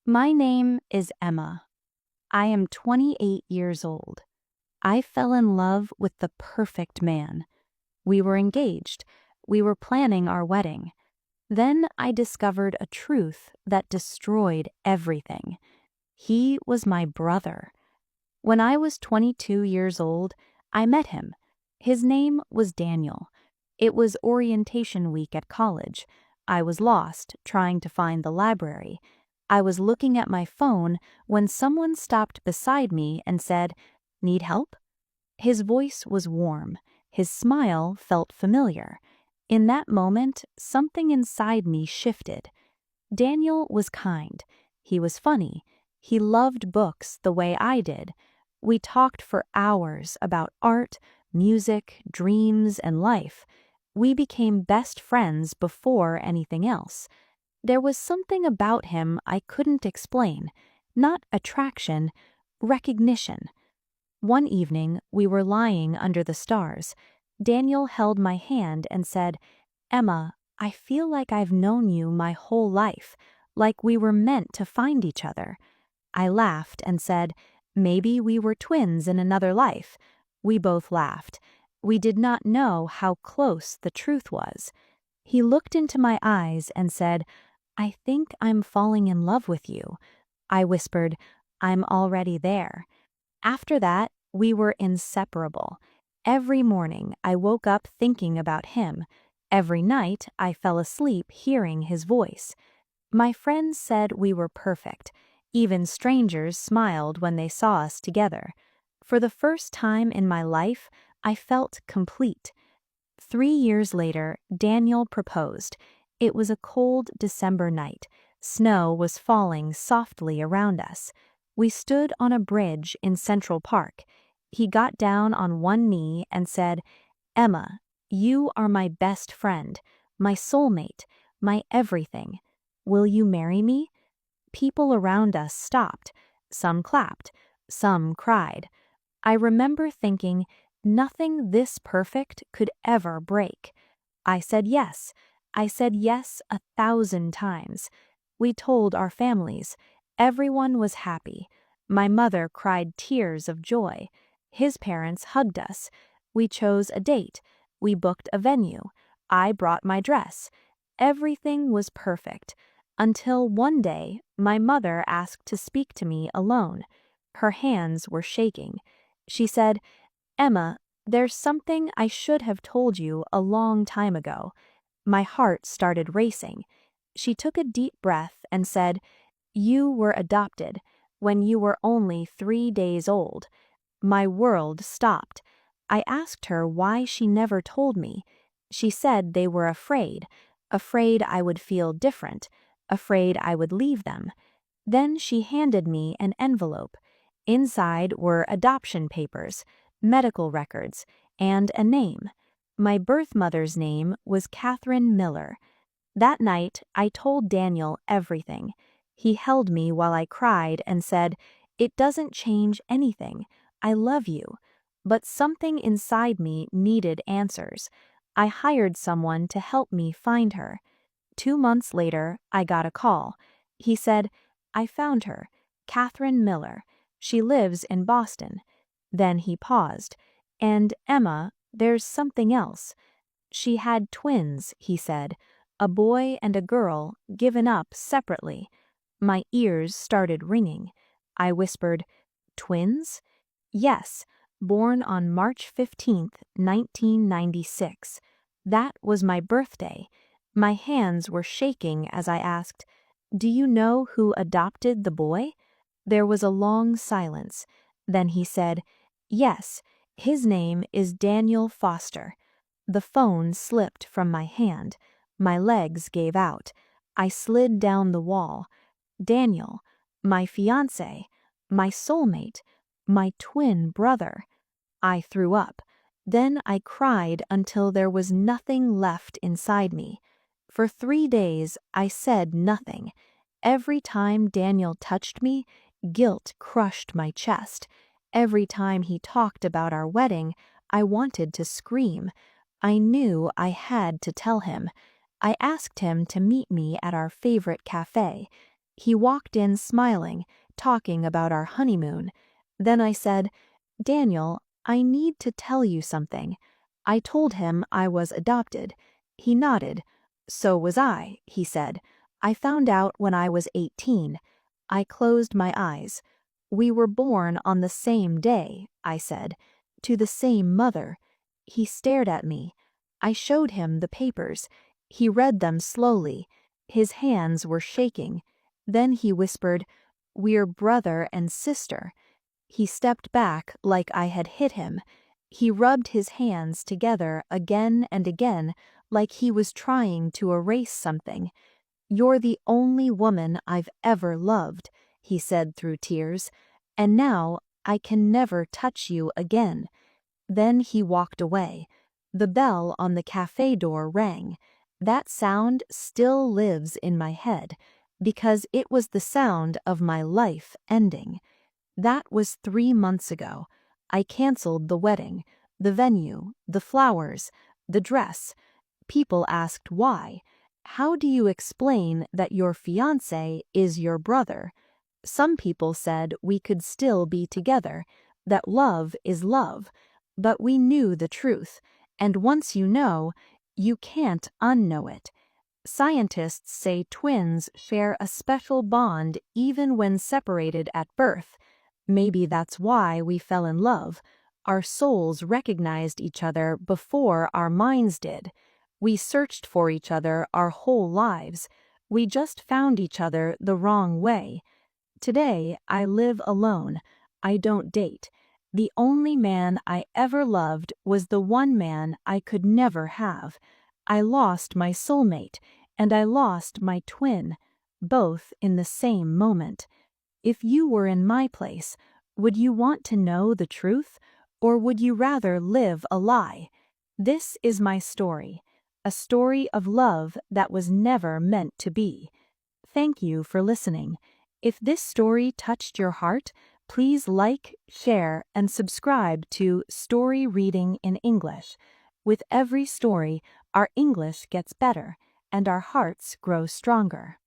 My name is Emma. I am 28 years old. I fell in love with the perfect man. We were engaged. We were planning our wedding. Then I discovered a truth that destroyed everything. He was my brother. When I was 22 years old, I met him. His name was Daniel. It was orientation week at college. I was lost, trying to find the library. I was looking at my phone when someone stopped beside me and said, "Need help?" His voice was warm. His smile felt familiar. In that moment, something inside me shifted. Daniel was kind. He was funny. He loved books the way I did. We talked for hours about art, music, dreams, and life. We became best friends before anything else. There was something about him I couldn't explain. Not attraction, recognition. One evening, we were lying under the stars. Daniel held my hand and said, "Emma, I feel like I've known you my whole life, like we were meant to find each other." I laughed and said, "Maybe we were twins in another life." We both laughed. We did not know how close the truth was. He looked into my eyes and said, "I think I'm falling in love with you." I whispered, "I'm already there." After that, we were inseparable. Every morning, I woke up thinking about him. Every night, I fell asleep hearing his voice. My friends said we were perfect. Even strangers smiled when they saw us together. For the first time in my life, I felt complete. 3 years later, Daniel proposed. It was a cold December night. Snow was falling softly around us. We stood on a bridge in Central Park. He got down on one knee and said, "Emma, you are my best friend, my soulmate, my everything. Will you marry me?" People around us stopped. Some clapped. Some cried. I remember thinking, nothing this perfect could ever break. I said yes. I said yes 1,000 times. We told our families. Everyone was happy. My mother cried tears of joy. His parents hugged us. We chose a date. We booked a venue. I brought my dress. Everything was perfect. Until one day, my mother asked to speak to me alone. Her hands were shaking. She said, "Emma, there's something I should have told you a long time ago." My heart started racing. She took a deep breath and said, "You were adopted when you were only 3 days old." My world stopped. I asked her why she never told me. She said they were afraid I would feel different, afraid I would leave them. Then she handed me an envelope. Inside were adoption papers, medical records, and a name. My birth mother's name was Catherine Miller. That night, I told Daniel everything. He held me while I cried and said, "It doesn't change anything. I love you." But something inside me needed answers. I hired someone to help me find her. 2 months later, I got a call. He said, "I found her, Catherine Miller. She lives in Boston." Then he paused. "And Emma, there's something else. She had twins," he said, "a boy and a girl, given up separately." My ears started ringing. I whispered, "Twins?" "Yes, born on March 15th, 1996. That was my birthday." My hands were shaking as I asked, "Do you know who adopted the boy?" There was a long silence. Then he said, "Yes, his name is Daniel Foster." The phone slipped from my hand. My legs gave out. I slid down the wall. Daniel, my fiancé, my soulmate, my twin brother. I threw up. Then I cried until there was nothing left inside me. For 3 days, I said nothing. Every time Daniel touched me, guilt crushed my chest. Every time he talked about our wedding, I wanted to scream. I knew I had to tell him. I asked him to meet me at our favorite cafe. He walked in smiling, talking about our honeymoon. Then I said, "Daniel, I need to tell you something." I told him I was adopted. He nodded. "So was I," he said. "I found out when I was 18. I closed my eyes. "We were born on the same day," I said, "to the same mother." He stared at me. I showed him the papers. He read them slowly. His hands were shaking. Then he whispered, "We're brother and sister." He stepped back like I had hit him. He rubbed his hands together again and again, like he was trying to erase something. "You're the only woman I've ever loved," he said through tears, "and now I can never touch you again." Then he walked away. The bell on the cafe door rang. That sound still lives in my head, because it was the sound of my life ending. That was 3 months ago. I canceled the wedding, the venue, the flowers, the dress. People asked why. How do you explain that your fiancé is your brother? Some people said we could still be together, that love is love. But we knew the truth, and once you know, you can't unknow it. Scientists say twins share a special bond even when separated at birth. Maybe that's why we fell in love. Our souls recognized each other before our minds did. We searched for each other our whole lives. We just found each other the wrong way. Today, I live alone. I don't date. The only man I ever loved was the one man I could never have. I lost my soulmate, and I lost my twin, both in the same moment. If you were in my place, would you want to know the truth, or would you rather live a lie? This is my story, a story of love that was never meant to be. Thank you for listening. If this story touched your heart, please like, share, and subscribe to Story Reading in English. With every story, our English gets better, and our hearts grow stronger.